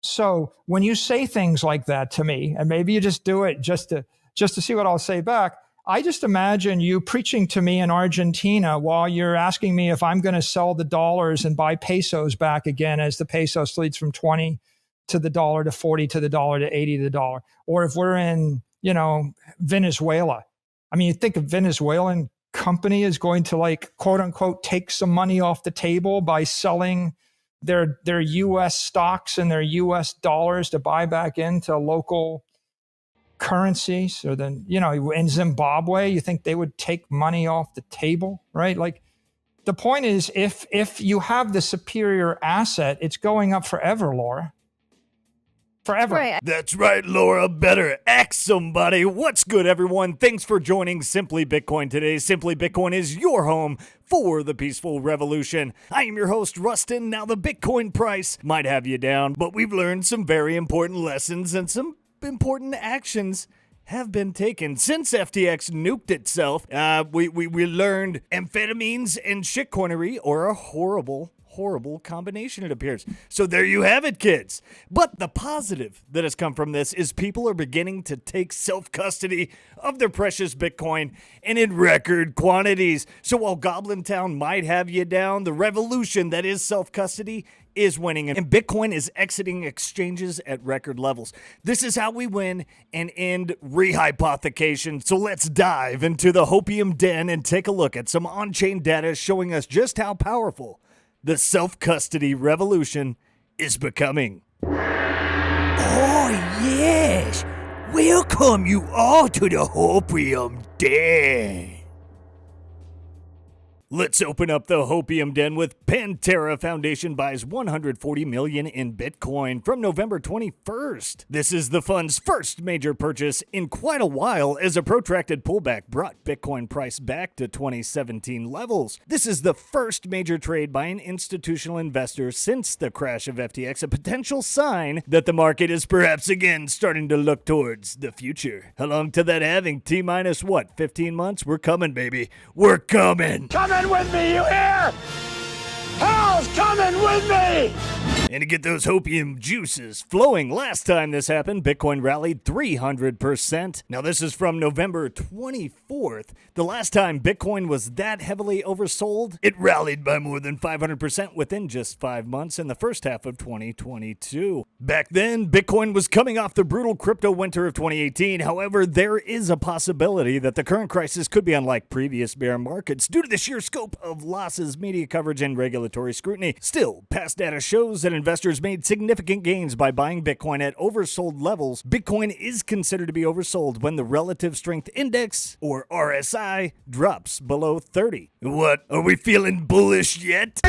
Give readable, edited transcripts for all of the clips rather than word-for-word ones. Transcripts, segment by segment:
So when you say things like that to me, and maybe you just do it just to see what I'll say back, I just imagine you preaching to me in Argentina while you're asking me if I'm going to sell the dollars and buy pesos back again as the peso sleeps from 20 to the dollar to 40 to the dollar to 80 to the dollar. Or if we're in, Venezuela. I mean, you think a Venezuelan company is going to, like, quote unquote, take some money off the table by selling their US stocks and their US dollars to buy back into local currency. So then, in Zimbabwe, you think they would take money off the table, right? Like, the point is, if you have the superior asset, it's going up forever, Laura. Forever. Right. That's right, Laura. Better ask somebody. What's good, everyone? Thanks for joining Simply Bitcoin today. Simply Bitcoin is your home for the peaceful revolution. I am your host, Rustin. Now, the Bitcoin price might have you down, but we've learned some very important lessons and some important actions have been taken since FTX nuked itself. We learned amphetamines and shitcoinery are a horrible combination, it appears. So there you have it, kids. But the positive that has come from this is people are beginning to take self-custody of their precious Bitcoin and in record quantities. So while Goblin Town might have you down, the revolution that is self-custody is winning, and Bitcoin is exiting exchanges at record levels. This is how we win and end rehypothecation. So let's dive into the Hopium Den and take a look at some on-chain data showing us just how powerful the self-custody revolution is becoming. Oh, yes! Welcome you all to the Hopium Den! Let's open up the Hopium Den with Pantera Foundation buys 140 million in Bitcoin from November 21st. This is the fund's first major purchase in quite a while as a protracted pullback brought Bitcoin price back to 2017 levels. This is the first major trade by an institutional investor since the crash of FTX, a potential sign that the market is perhaps again starting to look towards the future. How long to that halving? T-minus what? 15 months? We're coming, baby. We're coming! Coming with me, you hear? Hell's coming with me! And to get those hopium juices flowing, last time this happened, Bitcoin rallied 300%. Now this is from November 24th. The last time Bitcoin was that heavily oversold, it rallied by more than 500% within just 5 months in the first half of 2022. Back then, Bitcoin was coming off the brutal crypto winter of 2018. However, there is a possibility that the current crisis could be unlike previous bear markets due to the sheer scope of losses, media coverage, and regulatory scrutiny. Still, past data shows that investors made significant gains by buying Bitcoin at oversold levels. Bitcoin is considered to be oversold when the relative strength index, or RSI, drops below 30. What? Are we feeling bullish yet?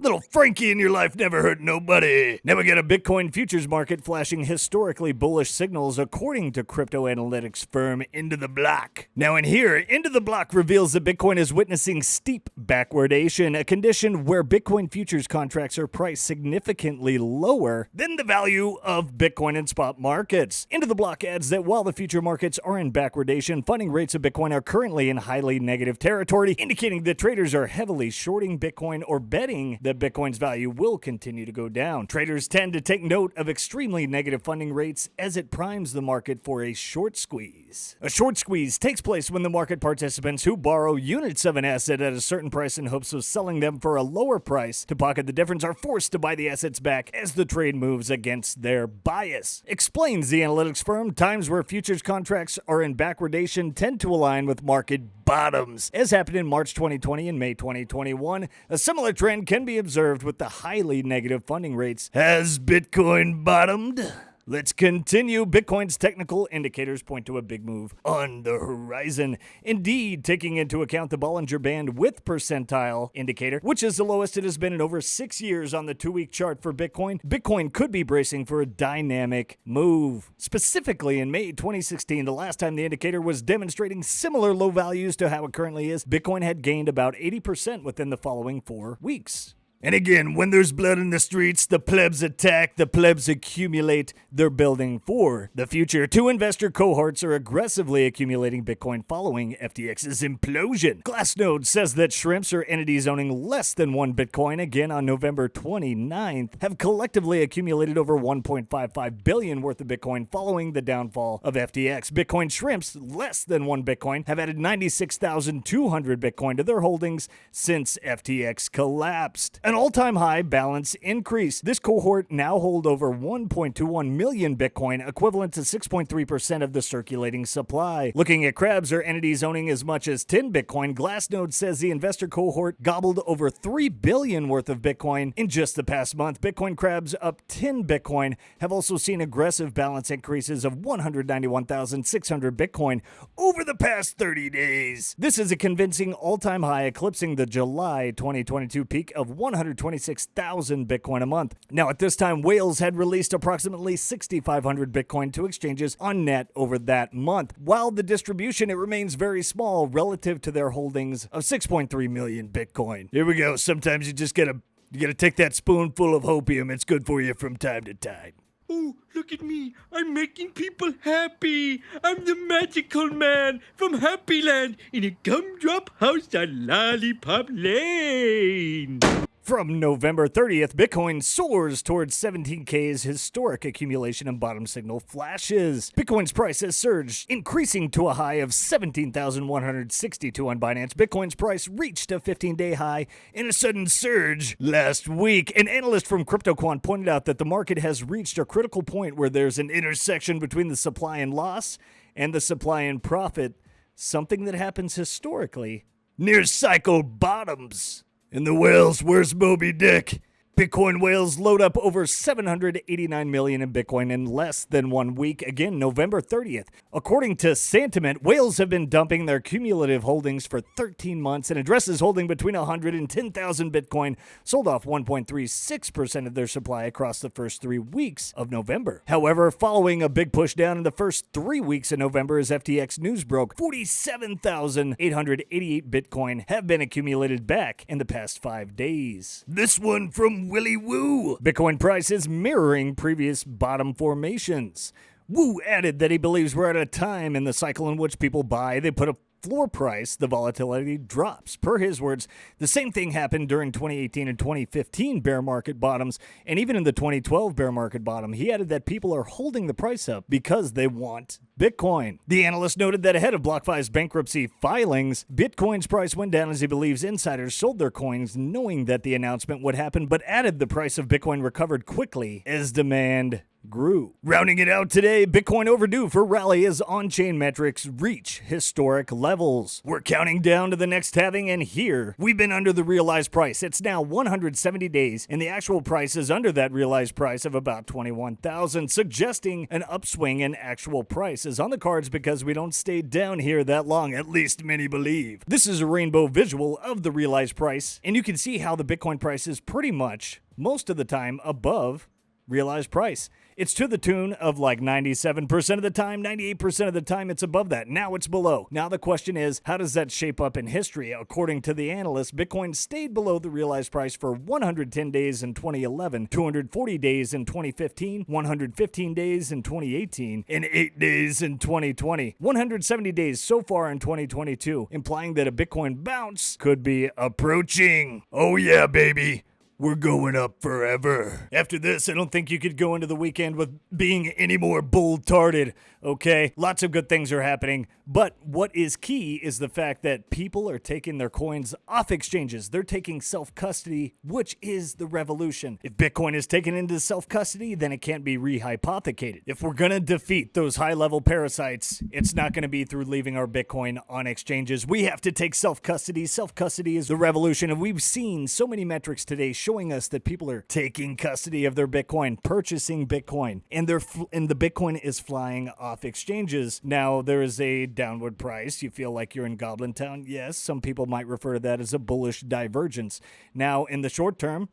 Little Frankie in your life never hurt nobody. Now we got a Bitcoin futures market flashing historically bullish signals according to crypto analytics firm Into the Block. Now in here, Into the Block reveals that Bitcoin is witnessing steep backwardation, a condition where Bitcoin futures contracts are priced significantly lower than the value of Bitcoin in spot markets. Into the Block adds that while the future markets are in backwardation, funding rates of Bitcoin are currently in highly negative territory, indicating that traders are heavily shorting Bitcoin or betting that Bitcoin's value will continue to go down. Traders tend to take note of extremely negative funding rates as it primes the market for a short squeeze. A short squeeze takes place when the market participants who borrow units of an asset at a certain price in hopes of selling them for a lower price to pocket the difference are forced to buy the assets back as the trade moves against their bias. Explains the analytics firm, times where futures contracts are in backwardation tend to align with market bottoms. As happened in March 2020 and May 2021, a similar trend can be observed with the highly negative funding rates. Has Bitcoin bottomed? Let's continue. Bitcoin's technical indicators point to a big move on the horizon. Indeed, taking into account the Bollinger Band with percentile indicator, which is the lowest it has been in over 6 years on the 2-week chart for Bitcoin, Bitcoin could be bracing for a dynamic move. Specifically, in May 2016, the last time the indicator was demonstrating similar low values to how it currently is, Bitcoin had gained about 80% within the following 4 weeks. And again, when there's blood in the streets, the plebs attack, the plebs accumulate. They're building for the future. Two investor cohorts are aggressively accumulating Bitcoin following FTX's implosion. Glassnode says that shrimps or entities owning less than one Bitcoin, again on November 29th, have collectively accumulated over 1.55 billion worth of Bitcoin following the downfall of FTX. Bitcoin shrimps less than one Bitcoin have added 96,200 Bitcoin to their holdings since FTX collapsed. An all-time high balance increase. This cohort now hold over 1.21 million Bitcoin, equivalent to 6.3% of the circulating supply. Looking at crabs or entities owning as much as 10 Bitcoin, Glassnode says the investor cohort gobbled over 3 billion worth of Bitcoin in just the past month. Bitcoin crabs up 10 Bitcoin have also seen aggressive balance increases of 191,600 Bitcoin over the past 30 days. This is a convincing all-time high, eclipsing the July 2022 peak of 126,000 Bitcoin a month. Now, at this time, Wales had released approximately 6,500 Bitcoin to exchanges on net over that month. While the distribution, it remains very small relative to their holdings of 6.3 million Bitcoin. Here we go. Sometimes you just gotta take that spoonful of hopium. It's good for you from time to time. Oh, look at me. I'm making people happy. I'm the magical man from Happy Land in a gumdrop house on Lollipop Lane. From November 30th, Bitcoin soars towards 17K's historic accumulation and bottom signal flashes. Bitcoin's price has surged, increasing to a high of 17,162 on Binance. Bitcoin's price reached a 15-day high in a sudden surge last week. An analyst from CryptoQuant pointed out that the market has reached a critical point where there's an intersection between the supply and loss and the supply and profit, something that happens historically near cycle bottoms. In the whales, where's Moby Dick? Bitcoin whales load up over 789 million in Bitcoin in less than 1 week. Again, November 30th. According to Sentiment, whales have been dumping their cumulative holdings for 13 months, and addresses holding between 100 and 10,000 Bitcoin sold off 1.36% of their supply across the first 3 weeks of November. However, following a big push down in the first 3 weeks of November as FTX news broke, 47,888 Bitcoin have been accumulated back in the past 5 days. This one from Willy Woo. Bitcoin price is mirroring previous bottom formations. Wu added that he believes we're at a time in the cycle in which people buy, they put a floor price, the volatility drops. Per his words, the same thing happened during 2018 and 2015 bear market bottoms, and even in the 2012 bear market bottom. He added that people are holding the price up because they want Bitcoin. The analyst noted that ahead of BlockFi's bankruptcy filings, Bitcoin's price went down as he believes insiders sold their coins knowing that the announcement would happen, but added the price of Bitcoin recovered quickly as demand grew. Rounding it out today, Bitcoin overdue for rally as on-chain metrics reach historic levels. We're counting down to the next halving, and here we've been under the realized price. It's now 170 days, and the actual price is under that realized price of about 21,000, suggesting an upswing in actual price is on the cards because we don't stay down here that long, at least many believe. This is a rainbow visual of the realized price, and you can see how the Bitcoin price is pretty much most of the time above realized price. It's to the tune of like 97% of the time, 98% of the time it's above that. Now it's below. Now the question is, how does that shape up in history? According to the analyst, Bitcoin stayed below the realized price for 110 days in 2011, 240 days in 2015, 115 days in 2018, and 8 days in 2020. 170 days so far in 2022, implying that a Bitcoin bounce could be approaching. Oh yeah, baby. We're going up forever. After this, I don't think you could go into the weekend with being any more bull-tarded, okay? Lots of good things are happening, but what is key is the fact that people are taking their coins off exchanges. They're taking self-custody, which is the revolution. If Bitcoin is taken into self-custody, then it can't be rehypothecated. If we're gonna defeat those high-level parasites, it's not gonna be through leaving our Bitcoin on exchanges. We have to take self-custody. Self-custody is the revolution, and we've seen so many metrics today showing us that people are taking custody of their Bitcoin, purchasing Bitcoin, and the Bitcoin is flying off exchanges. Now, there is a downward price. You feel like you're in Goblin Town. Yes, some people might refer to that as a bullish divergence. Now, in the short term,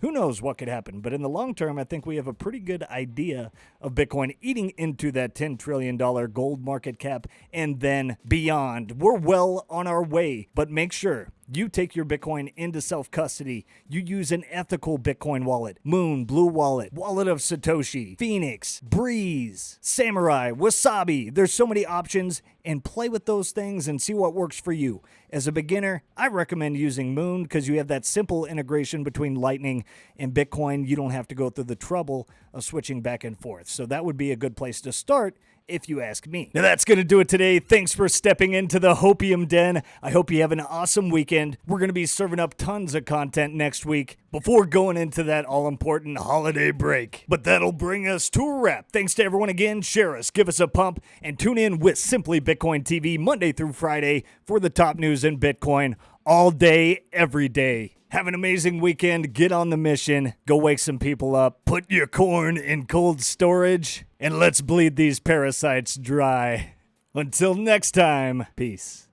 who knows what could happen? But in the long term, I think we have a pretty good idea of Bitcoin eating into that $10 trillion gold market cap and then beyond. We're well on our way, but make sure You take your Bitcoin into self-custody. You use an ethical Bitcoin wallet. Moon, Blue Wallet, Wallet of Satoshi, Phoenix, Breeze, Samurai, Wasabi. There's so many options, and play with those things and see what works for you. As a beginner, I recommend using Moon because you have that simple integration between Lightning and Bitcoin. You don't have to go through the trouble of switching back and forth. So that would be a good place to start, if you ask me. Now that's going to do it today. Thanks for stepping into the Hopium Den. I hope you have an awesome weekend. We're going to be serving up tons of content next week before going into that all-important holiday break. But that'll bring us to a wrap. Thanks to everyone again. Share us, give us a pump, and tune in with Simply Bitcoin TV Monday through Friday for the top news in Bitcoin all day, every day. Have an amazing weekend. Get on the mission. Go wake some people up. Put your corn in cold storage. And let's bleed these parasites dry. Until next time, peace.